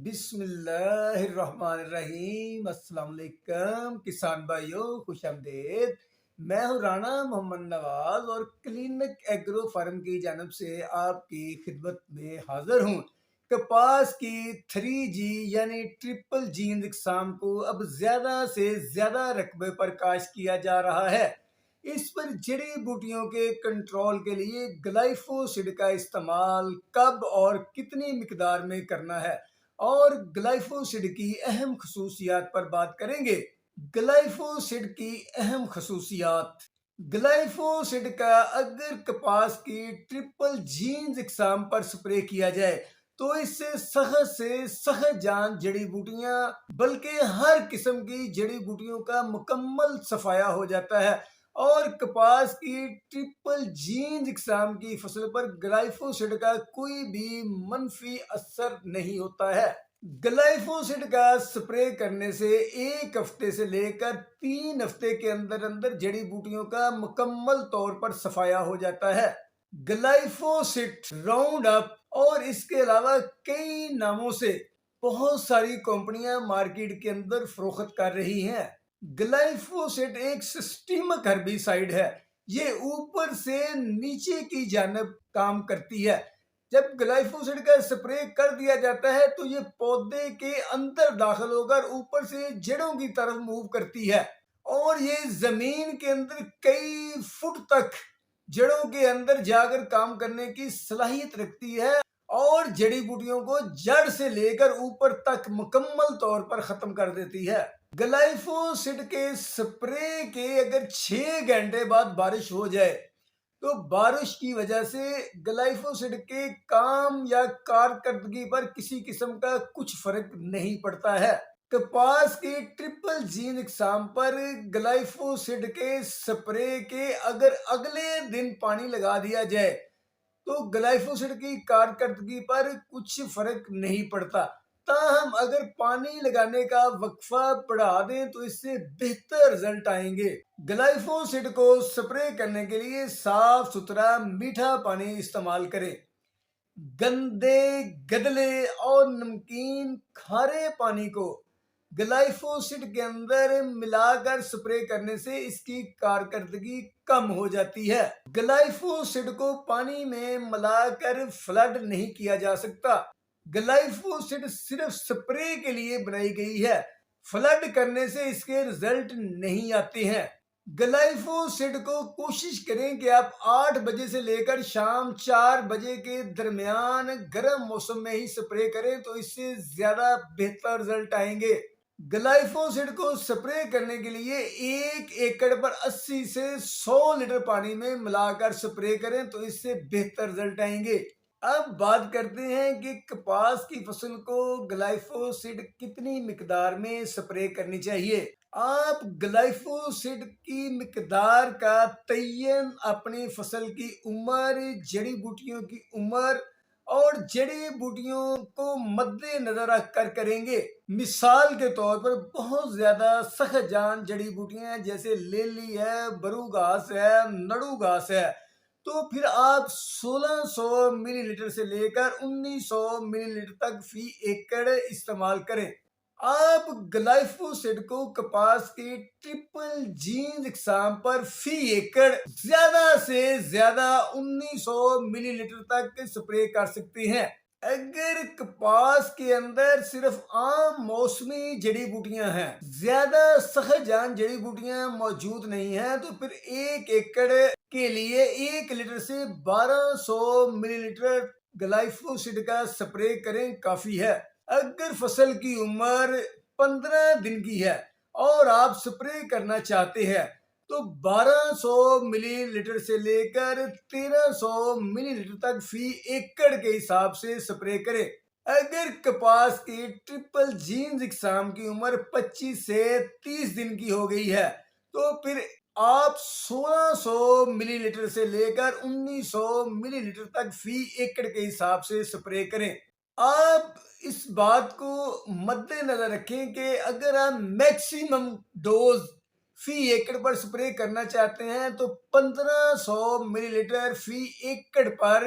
بسم اللہ الرحمن الرحیم۔ السلام علیکم کسان بھائیوں، خوش آمدید۔ میں ہوں رانا محمد نواز اور کلینک ایگرو فارم کی جانب سے آپ کی خدمت میں حاضر ہوں۔ کپاس کی 3G یعنی ٹرپل جینز اقسام کو اب زیادہ سے زیادہ رقبے پر کاشت کیا جا رہا ہے۔ اس پر جڑی بوٹیوں کے کنٹرول کے لیے گلائفوسیڈ کا استعمال کب اور کتنی مقدار میں کرنا ہے اور گلائفوسیڈ کی اہم خصوصیات پر بات کریں گے۔ گلائفوسیڈ کی اہم خصوصیات۔ گلائفوسیڈ کا اگر کپاس کی ٹرپل جینز اقسام پر سپرے کیا جائے تو اس سے سخت جان جڑی بوٹیاں بلکہ ہر قسم کی جڑی بوٹیوں کا مکمل صفایا ہو جاتا ہے اور کپاس کی ٹرپل جینز اقسام کی فصل پر گلائفوسیڈ کا کوئی بھی منفی اثر نہیں ہوتا ہے۔ گلائفوسیڈ کا سپرے کرنے سے 1 ہفتے سے لے کر 3 ہفتے کے اندر جڑی بوٹیوں کا مکمل طور پر صفایا ہو جاتا ہے۔ گلائفوسیڈ، راؤنڈ اپ اور اس کے علاوہ کئی ناموں سے بہت ساری کمپنیاں مارکیٹ کے اندر فروخت کر رہی ہیں۔ گلائفوسیڈ ایک سسٹیمک ہربیسائیڈ ہے۔ یہ اوپر سے نیچے کی جانب کام کرتی ہے۔ جب گلائفوسیڈ کا سپرے کر دیا جاتا ہے تو یہ پودے کے اندر داخل ہو کر اوپر سے جڑوں کی طرف موو کرتی ہے اور یہ زمین کے اندر کئی فٹ تک جڑوں کے اندر جا کر کام کرنے کی صلاحیت رکھتی ہے اور جڑی بوٹیوں کو جڑ سے لے کر اوپر تک مکمل طور پر ختم کر دیتی ہے۔ گلائفوسیڈ کے سپرے کے اگر 6 گھنٹے بعد بارش ہو جائے تو بارش کی وجہ سے گلائفوسیڈ کے کام یا کارکردگی پر کسی قسم کا کچھ فرق نہیں پڑتا ہے۔ کپاس کی ٹرپل جین اقسام پر گلائفوسیڈ کے سپرے کے اگر اگلے دن پانی لگا دیا جائے تو گلائفوسیڈ کی کارکردگی پر کچھ فرق نہیں پڑتا، تاہم اگر پانی لگانے کا وقفہ بڑھا دیں تو اس سے بہتر رزلٹ آئیں گے۔ گلائفوسیڈ کو سپرے کرنے کے لیے صاف ستھرا میٹھا پانی استعمال کریں۔ گندے، گدلے اور نمکین کھارے پانی کو گلائفوسیڈ کے اندر ملا کر سپرے کرنے سے اس کی کارکردگی کم ہو جاتی ہے۔ گلائفوسیڈ کو پانی میں ملا کر فلڈ نہیں کیا جا سکتا۔ گلائفوسیڈ صرف سپرے کے لیے بنائی گئی ہے، فلڈ کرنے سے اس کے رزلٹ نہیں آتے ہیں۔ گلائفوسیڈ کو کوشش کریں کہ آپ 8 بجے سے لے کر شام 4 بجے کے درمیان گرم موسم میں ہی سپرے کریں تو اس سے زیادہ بہتر رزلٹ آئیں گے۔ گلائفوسیڈ کو سپرے کرنے کے لیے 1 ایکڑ پر 80 سے 100 لیٹر پانی میں ملا کر سپرے کریں تو اس سے بہتر رزلٹ آئیں گے۔ اب بات کرتے ہیں کہ کپاس کی فصل کو گلائفوسیڈ کتنی مقدار میں سپرے کرنی چاہیے۔ آپ گلائفوسیڈ کی مقدار کا تعین اپنی فصل کی عمر، جڑی بوٹیوں کی عمر اور جڑی بوٹیوں کو مد نظر رکھ کر کریں گے۔ مثال کے طور پر بہت زیادہ سخت جان جڑی بوٹیاں ہیں جیسے لیلی ہے، برو گھاس ہے، نڑو گھاس ہے، تو پھر آپ 1600 ملی لیٹر سے لے کر 1900 ملی لیٹر تک فی ایکڑ استعمال کریں۔ آپ گلائفوسیڈ کو کپاس کی ٹرپل جینز اقسام پر فی ایکڑ زیادہ سے زیادہ 1900 ملی لیٹر تک سپرے کر سکتے ہیں۔ اگر کپاس کے اندر صرف عام موسمی جڑی بوٹیاں ہیں، زیادہ سخت جان جڑی بوٹیاں موجود نہیں ہیں، تو پھر 1 ایکڑ کے لیے 1 لیٹر سے 1200 ملی لیٹر گلائفوسیڈ کا سپرے کریں کافی ہے۔ اگر فصل کی عمر 15 دن کی ہے اور آپ سپرے کرنا چاہتے ہیں تو 1200 ملی لیٹر سے لے کر 1300 ملی لیٹر تک فی ایکڑ کے حساب سے سپرے کریں۔ اگر کپاس کی ٹرپل جینز اقسام کی عمر 25 سے 30 دن کی ہو گئی ہے تو پھر آپ 1600 ملی لیٹر سے لے کر 1900 ملی لیٹر تک فی ایکڑ کے حساب سے سپرے کریں۔ آپ اس بات کو مد نظر رکھیں کہ اگر آپ میکسیمم ڈوز فی ایکڑ پر سپرے کرنا چاہتے ہیں تو 1500 ملی لیٹر فی ایکڑ پر